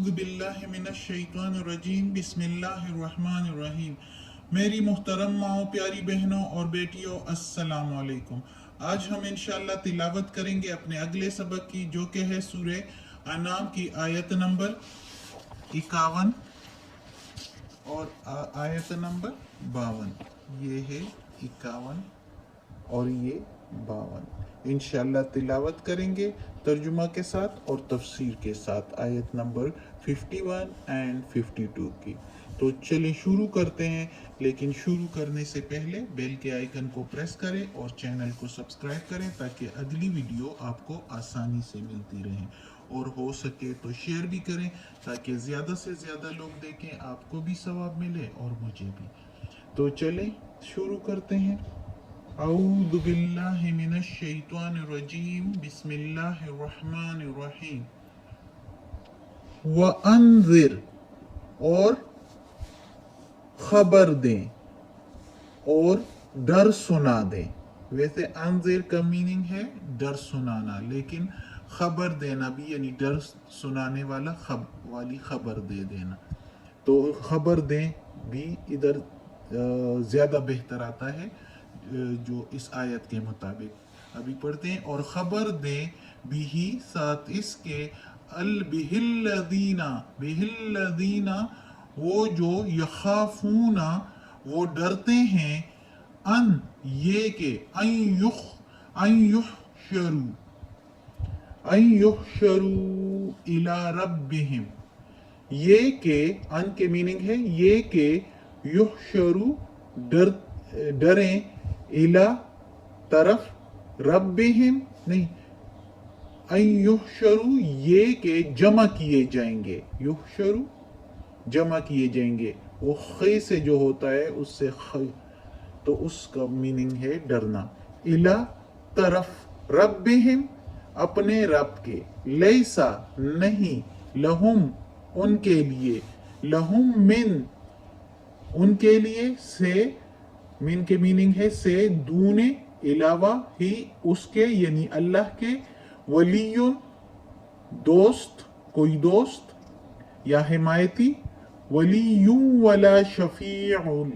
अऊज़ु बिल्लाहि मिनश शैतानिर रजीम बिस्मिल्लाहिर्रहमानिर रहीम। मेरी मोहतरम माओ, प्यारी बहनों और बेटियों, अस्सलाम वालेकुम। आज हम इंशाअल्लाह तिलावत करेंगे अपने अगले सबक की, जो कि है सूरे अनाम की आयत नंबर 51 और आयत नंबर 52। ये है 51 और ये 52। इंशाअल्लाह तिलावत करेंगे तर्जुमा के साथ और तफसीर के साथ आयत नंबर 51 एंड 52 की। तो चलिए शुरू करते हैं, लेकिन शुरू करने से पहले बेल के आइकन को प्रेस करें और चैनल को सब्सक्राइब करें ताकि अगली वीडियो आपको आसानी से मिलती रहे, और हो सके तो शेयर भी करें ताकि ज़्यादा से ज़्यादा लोग देखें, आपको भी सवाब मिले और मुझे भी। तो चलें शुरू करते हैं। अऊज़ु बिल्लाहि मिनश शैतानिर रजीम बिस्मिल्लाहिर रहमानिर रहीम। व अंज़िर, और खबर दें और डर सुना दें। वैसे अंज़िर का मीनिंग है डर सुनाना, लेकिन खबर देना भी यानी डर सुनाने वाला वाली खबर दे देना। तो खबर दें भी इधर ज़्यादा बेहतर आता है जो इस आयत के मुताबिक। अभी पढ़ते हैं। और खबर दें भी ही साथ इसके अल बिहिल्लदीना, बिहिल्लदीना वो जो यखाफूना वो डरते हैं, अन ये के अन युहशरू इला रब्बिहिम, ये के अन के मीनिंग है ये के युहशरू डरें, इला तरफ, रब्बिहिम नहीं, अन युहशरू ये के जमा किए जाएंगे, युहशरू जमा किए जाएंगे। वो खे से जो होता है उससे तो उसका मीनिंग है डरना। इला तरफ, रब्बिहिम अपने रब के, लैसा नहीं, लहुम उनके लिए, लहुम मिन उनके लिए, से मिन के मीनिंग है से, दूने इलावा, ही उसके यानी अल्लाह के, वलीयुन दोस्त कोई दोस्त या हिमायती, वलीयुन वला शफीउन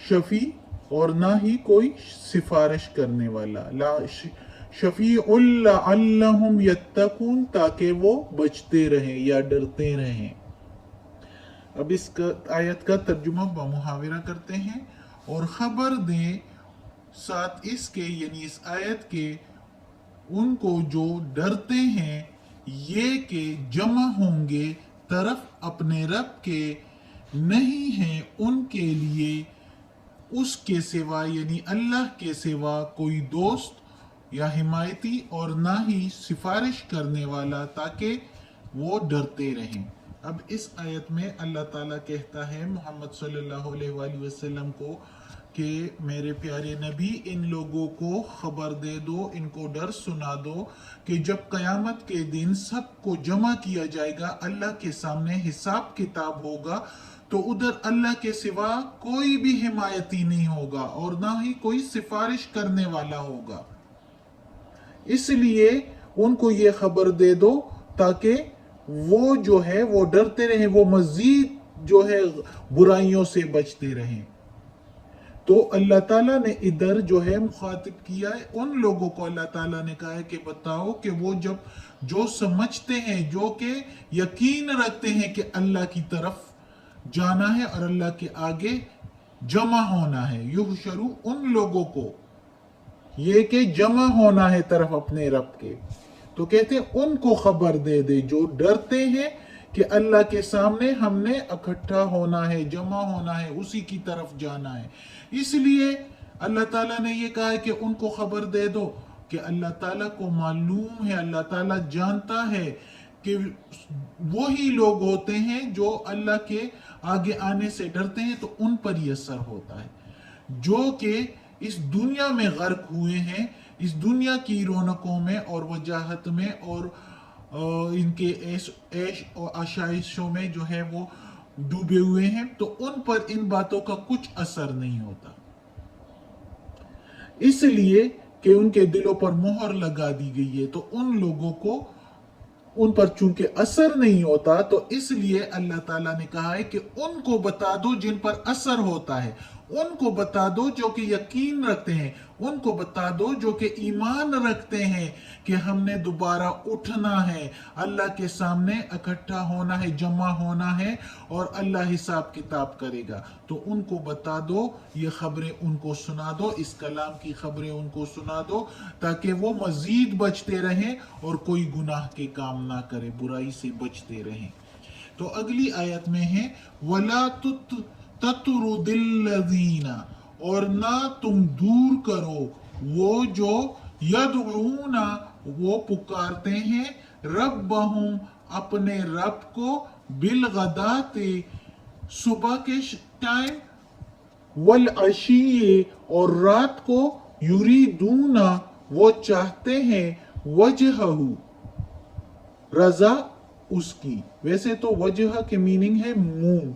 शफी और ना ही कोई सिफारिश करने वाला, ला शफीउन लअल्लहुम यत्तकून ताकि वो बचते रहें या डरते रहें। अब इस आयत का तर्जुमा मुहावरा करते हैं। और खबर दें साथ इसके यानी इस आयत के उनको जो डरते हैं, ये के जमा होंगे तरफ अपने रब के, नहीं है उनके लिए उसके सिवा यानी अल्लाह के सिवा कोई दोस्त या हिमायती और ना ही सिफारिश करने वाला ताकि वो डरते रहें। अब इस आयत में अल्लाह ताला कहता है मोहम्मद सल्लल्लाहु अलैहि वसल्लम को कि मेरे प्यारे नबी, इन लोगों को खबर दे दो, इनको डर सुना दो कि जब कयामत के दिन सबको जमा किया जाएगा, अल्लाह के सामने हिसाब किताब होगा, तो उधर अल्लाह के सिवा कोई भी हिमायती नहीं होगा और ना ही कोई सिफारिश करने वाला होगा। इसलिए उनको ये खबर दे दो ताकि वो जो है वो डरते रहें, वो मजीद जो है बुराइयों से बचते रहें। तो अल्लाह ताला ने इधर जो है मुखातिब किया है उन लोगों को। अल्लाह ताला ने कहा है कि बताओ कि वो जब जो समझते हैं, जो कि यकीन रखते हैं कि अल्लाह की तरफ जाना है और अल्लाह के आगे जमा होना है, युहशरू उन लोगों को ये कि जमा होना है तरफ अपने रब के, तो कहते हैं उनको खबर दे दे जो डरते हैं कि अल्लाह के सामने हमने इकट्ठा होना है, जमा होना है, उसी की तरफ जाना है। इसलिए अल्लाह ताला ने ये कहा है कि उनको खबर दे दो कि अल्लाह ताला को मालूम है, अल्लाह ताला जानता है कि वही लोग होते हैं जो अल्लाह के आगे आने से डरते हैं, तो उन पर यह असर होता है जो कि इस दुनिया में गर्क हुए हैं, इस दुनिया की रौनकों में और वजाहत में और इनके ऐश और आशाइशों में जो है वो डूबे हुए हैं, तो उन पर इन बातों का कुछ असर नहीं होता, इसलिए कि उनके दिलों पर मोहर लगा दी गई है। तो उन लोगों को उन पर चूंकि असर नहीं होता, तो इसलिए अल्लाह ताला ने कहा है कि उनको बता दो जिन पर असर होता है, उनको बता दो जो कि यकीन रखते हैं, उनको बता दो जो कि ईमान रखते हैं कि हमने दोबारा उठना है, अल्लाह के सामने इकट्ठा होना है, जमा होना है और अल्लाह हिसाब किताब करेगा। तो उनको बता दो, ये खबरें उनको सुना दो, इस कलाम की खबरें उनको सुना दो, ताकि वो मजीद बचते रहें और कोई गुनाह के काम ना करे, बुराई से बचते रहें। तो अगली आयत में है वला ततरुदिल्लज़ीना, और ना तुम दूर करो वो जो यदऊना, वो पुकारते हैं रब्बहुम, अपने रब को, बिलगदाते, सुबह के टाइम, वल अशीये, और रात को, युरीदूना, वो चाहते हैं, वजहहू, रजा उसकी। वैसे तो वजह के मीनिंग है मुंह,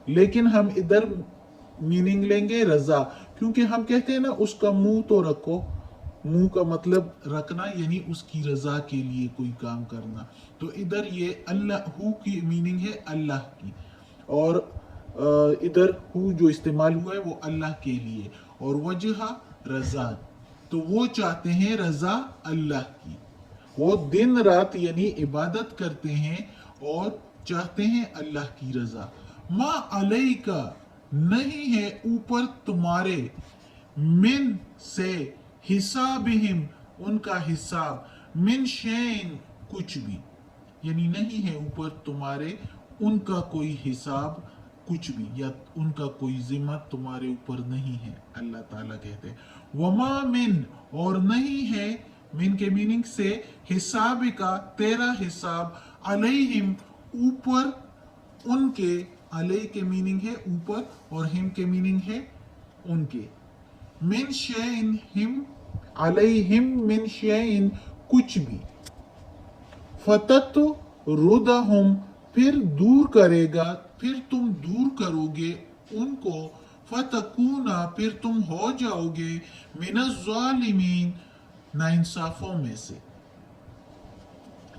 लेकिन हम इधर मीनिंग लेंगे रजा, क्योंकि हम कहते हैं ना उसका मुंह तो रखो, मुंह का मतलब रखना यानी उसकी रजा के लिए कोई काम करना। तो इधर ये अल्लाह हु की मीनिंग है अल्लाह की, और इधर हु जो इस्तेमाल हुआ है वो अल्लाह के लिए, और वजह रजा, तो वो चाहते हैं रजा अल्लाह की। वो दिन रात यानी इबादत करते हैं और चाहते हैं अल्लाह की रजा। मा अलैका, नहीं है ऊपर तुम्हारे, मिन से, हिसाबिहिम, उनका हिसाब, मिन शैइन, कुछ भी, यानी नहीं है ऊपर तुम्हारे उनका कोई हिसाब कुछ भी, या उनका कोई जिम्मा तुम्हारे ऊपर नहीं है। अल्लाह ताला कहते हैं वमा मिन, और नहीं है, मिन के मीनिंग से हिसाब का, तेरा हिसाब, अलैहिम, ऊपर उनके, अलै के मीनिंग है ऊपर और हिम के मीनिंग है उनके, मिन शैइन, हिम अलैहिम मिन शैइन, कुछ भी, फतत रुदहुम, फिर दूर करेगा, फिर तुम दूर करोगे उनको, फतकूना, फिर तुम हो जाओगे, मिनज़्ज़ालिमीन, नाइंसाफों में से।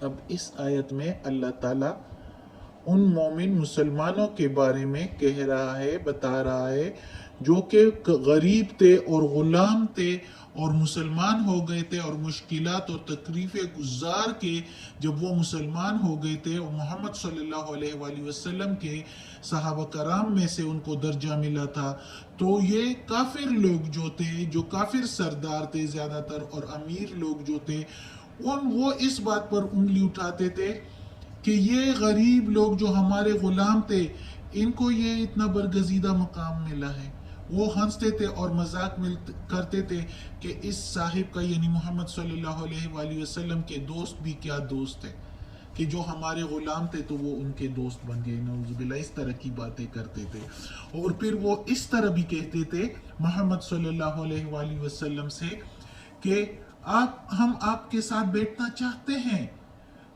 अब इस आयत में अल्लाह ताला उन मोमिन मुसलमानों के बारे में कह रहा है, बता रहा है, जो कि गरीब थे और गुलाम थे और मुसलमान हो गए थे, और मुश्किलात और तकलीफें गुजार के जब वो मुसलमान हो गए थे और मोहम्मद सल्लल्लाहु अलैहि वसल्लम के सहाबा कराम में से उनको दर्जा मिला था, तो ये काफिर लोग जो थे, जो काफिर सरदार थे ज़्यादातर, और अमीर लोग जो थे, वो इस बात पर उंगली उठाते थे कि ये गरीब लोग जो हमारे गुलाम थे, इनको ये इतना बरगजीदा मकाम मिला है। वो हंसते थे और मजाक करते थे कि इस साहिब का, यानी मोहम्मद सल्लल्लाहु अलैहि वसल्लम के दोस्त भी क्या दोस्त है, कि जो हमारे गुलाम थे तो वो उनके दोस्त बन गए। नऊजुबिल्लाह, इस तरह की बातें करते थे। और फिर वो इस तरह भी कहते थे मोहम्मद सल्लल्लाहु अलैहि वसल्लम से कि हम आपके साथ बैठना चाहते हैं,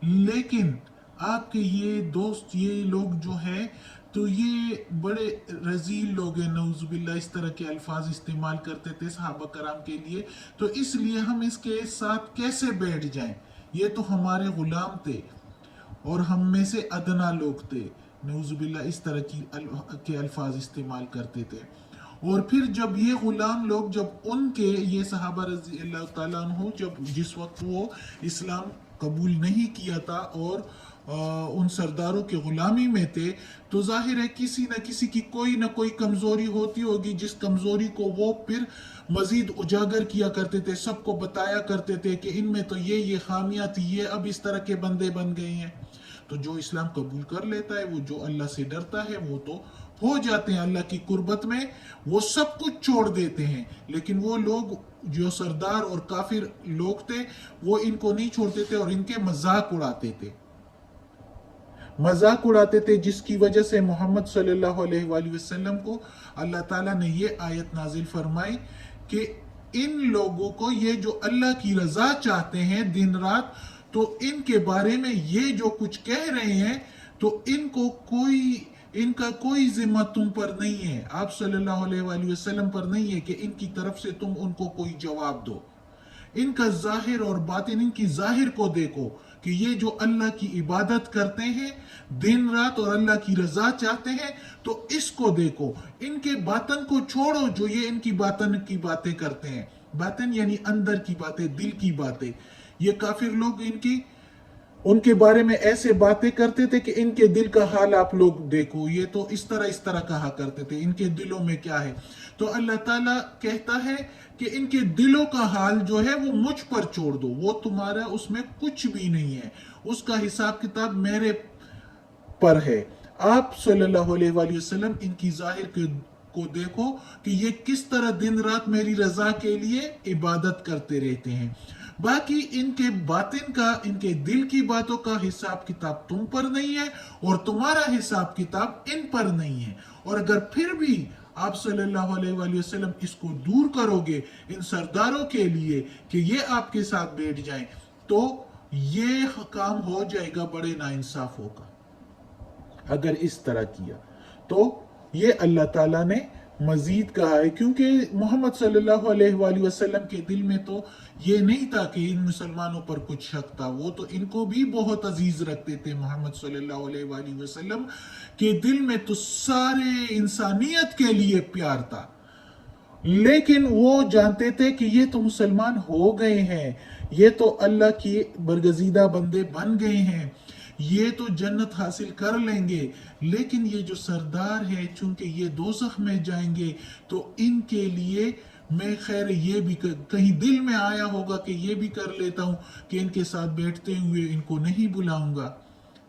लेकिन आपके ये दोस्त, ये लोग जो है, तो ये बड़े रजील लोग हैं। नऊजुबिल्लाह, इस तरह के अल्फाज इस्तेमाल करते थे सहाबा कराम के लिए, तो इसलिए हम इसके साथ कैसे बैठ जाएं, ये तो हमारे गुलाम थे और हम में से अदना लोग थे। नऊजुबिल्लाह, इस तरह के अल्फाज इस्तेमाल करते थे। और फिर जब ये गुलाम लोग, जब उनके ये सहाबा रज़ी अल्लाह ताला अन्हु, जब जिस वक्त वो इस्लाम कबूल नहीं किया था और उन सरदारों के गुलामी में थे, तो जाहिर है किसी न किसी की कोई ना कोई कमजोरी होती होगी, जिस कमजोरी को वो फिर मजीद उजागर किया करते थे, सबको बताया करते थे कि इनमें तो ये खामियां थी, ये अब इस तरह के बंदे बन गए हैं। तो जो इस्लाम कबूल कर लेता है, वो जो अल्लाह से डरता है, वो तो हो जाते हैं अल्लाह की कुर्बत में, वो सब कुछ छोड़ देते हैं। लेकिन वो लोग जो सरदार और काफिर लोग थे, वो इनको नहीं छोड़ते थे और इनके मजाक उड़ाते थे, जिसकी वजह से मोहम्मद सल्लल्लाहु अलैहि वसल्लम को अल्लाह ताला ने ये आयत नाजिल फरमाई कि इन लोगों को, ये जो अल्लाह की रजा चाहते हैं दिन रात, तो इनके बारे में ये जो कुछ कह रहे हैं, तो इनका कोई जिम्मा तुम पर नहीं है, आप सल्लल्लाहु अलैहि वसल्लम पर नहीं है कि इनकी तरफ से तुम उनको कोई जवाब दो। इनका जाहिर और बातिन, इनकी जाहिर को देखो کہ یہ جو اللہ کی عبادت کرتے ہیں دن رات اور اللہ کی رضا چاہتے ہیں، تو اس کو دیکھو، ان کے باطن کو چھوڑو جو یہ ان کی باطن کی باتیں کرتے ہیں. باطن یعنی اندر کی باتیں، دل کی باتیں. یہ کافر لوگ ان کے بارے میں ایسے باتیں کرتے تھے کہ ان کے دل کا حال آپ لوگ دیکھو، یہ تو اس طرح کہا کرتے تھے، ان کے دلوں میں کیا ہے. تو اللہ تعالیٰ کہتا ہے کہ ان کے دلوں کا حال جو ہے وہ مجھ پر چھوڑ دو، وہ تمہارا اس میں کچھ بھی نہیں ہے، اس کا حساب کتاب میرے پر ہے. آپ صلی اللہ علیہ وآلہ وسلم ان کی ظاہر کو دیکھو کہ یہ کس طرح دن رات میری رضا کے لیے عبادت کرتے رہتے ہیں. باقی ان کے باطن کا، ان کے دل کی باتوں کا حساب کتاب تم پر نہیں ہے، اور تمہارا حساب کتاب ان پر نہیں ہے. اور اگر پھر بھی آپ صلی اللہ علیہ وآلہ وسلم اس کو دور کرو گے ان سرداروں کے لیے کہ یہ آپ کے ساتھ بیٹھ جائیں، تو یہ کام ہو جائے گا بڑے ناانصاف ہوگا. اگر اس طرح کیا تو یہ اللہ تعالیٰ نے مزید کہا ہے، کیونکہ محمد صلی اللہ علیہ وآلہ وسلم کے دل میں تو یہ نہیں تھا کہ ان مسلمانوں پر کچھ شک تھا. وہ تو ان کو بھی بہت عزیز رکھتے تھے. محمد صلی اللہ علیہ وآلہ وسلم کے دل میں تو سارے انسانیت کے لیے پیار تھا، لیکن وہ جانتے تھے کہ یہ تو مسلمان ہو گئے ہیں، یہ تو اللہ کی برگزیدہ بندے بن گئے ہیں، یہ تو جنت حاصل کر لیں گے. لیکن یہ جو سردار ہے، چونکہ یہ دوزخ میں جائیں گے، تو ان کے لیے میں خیر یہ بھی کہیں دل میں آیا ہوگا کہ یہ بھی کر لیتا ہوں کہ ان کے ساتھ بیٹھتے ہوئے ان کو نہیں بلاؤں گا.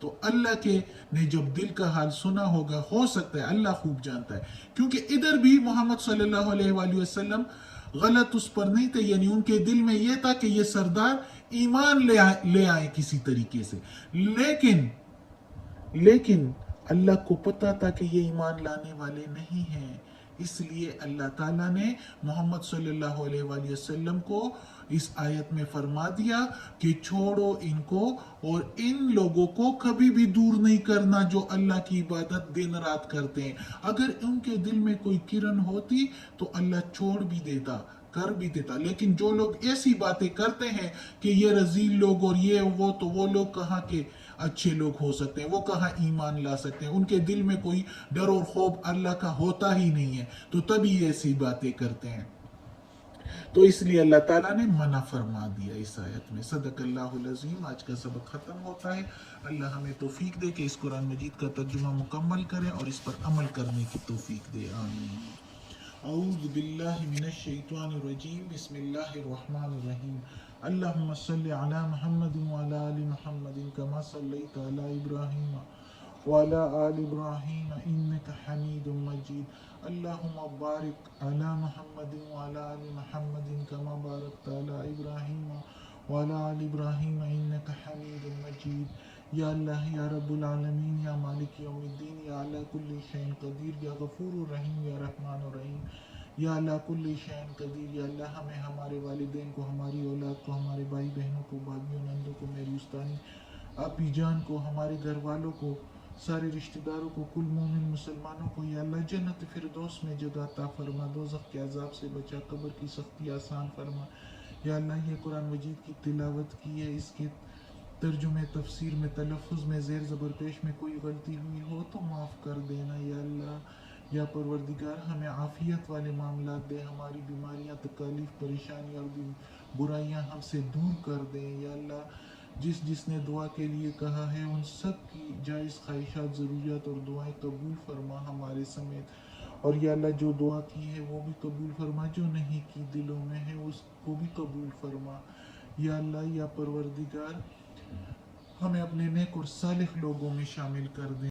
تو اللہ کے نے جب دل کا حال سنا ہوگا، ہو سکتا ہے اللہ خوب جانتا ہے، کیونکہ ادھر بھی محمد صلی اللہ علیہ وآلہ وسلم غلط اس پر نہیں تھے. یعنی ان کے دل میں یہ تھا کہ یہ سردار ایمان لے آئے کسی طریقے سے، لیکن اللہ کو پتا تھا کہ یہ ایمان لانے والے نہیں ہیں. اس لیے اللہ تعالیٰ نے محمد صلی اللہ علیہ وآلہ وسلم کو اس آیت میں فرما دیا کہ چھوڑو ان کو، اور ان لوگوں کو کبھی بھی دور نہیں کرنا جو اللہ کی عبادت دن رات کرتے ہیں. اگر ان کے دل میں کوئی کرن ہوتی تو اللہ چھوڑ بھی دیتا، کر بھی دیتا. لیکن جو لوگ ایسی باتیں کرتے ہیں کہ یہ رذیل لوگ اور یہ وہ، تو وہ لوگ کہاں کے اچھے لوگ ہو سکتے ہیں، وہ کہاں ایمان لا سکتے ہیں. ان کے دل میں کوئی ڈر اور خوف اللہ کا ہوتا ہی نہیں ہے، تو تبھی ایسی باتیں کرتے ہیں. تو اس لیے اللہ تعالیٰ نے منع فرما دیا اس آیت میں. صدق اللہ العظیم. آج کا سبق ختم ہوتا ہے. اللہ ہمیں توفیق دے کہ اس قرآن مجید کا ترجمہ مکمل کریں اور اس پر عمل کرنے کی توفیق دے. آمین. اعوذ باللہ من الشیطان الرجیم. بسم اللہ الرحمن الرحیم. اللہم صلی علی محمد وعلی آل محمد کما صلیت علی ابراہیم وعلی آل ابراہیم انک حمید مجید. اللہم بارک علی محمد وعلی آل محمد کما بارکت علی ابراہیم وعلی آل ابراہیم انک حمید مجید. یا اللہ، یا رب العالمین، یا مالک یوم الدین، یا علی کل شیء قدیر، یا غفور الرحیم، یا رحمان الرحیم، یا اللہ کل شیء قدیر. یا اللہ ہمیں، ہمارے والدین کو، ہماری اولاد کو، ہمارے بھائی بہنوں کو، بھابھیوں نندوں کو، میری استانی آپی جان کو، ہمارے گھر والوں کو، سارے رشتہ داروں کو، کل مومن مسلمانوں کو یا اللہ جنت فردوس میں جگہ عطا فرما، دوزخ کے عذاب سے بچا، قبر کی سختی آسان فرما. یا اللہ یہ قرآن مجید کی تلاوت کی ہے، اس کے ترجمے، تفسیر میں، تلفظ میں، زیر زبر پیش میں کوئی غلطی ہوئی ہو تو معاف کر دینا. یا اللہ، یا پروردگار ہمیں عافیت والے معاملات دے، ہماری بیماریاں، تکالیف، پریشانیاں اور برائیاں ہم سے دور کر دیں. یا اللہ جس نے دعا کے لیے کہا ہے ان سب کی جائز خواہشات، ضروریات اور دعائیں قبول فرما ہمارے سمیت. اور یا اللہ جو دعا کی ہے وہ بھی قبول فرما، جو نہیں کی دلوں میں ہے اس کو بھی قبول فرما. یا اللہ، یا پروردگار ہمیں اپنے نیک اور صالح لوگوں میں شامل کر دیں.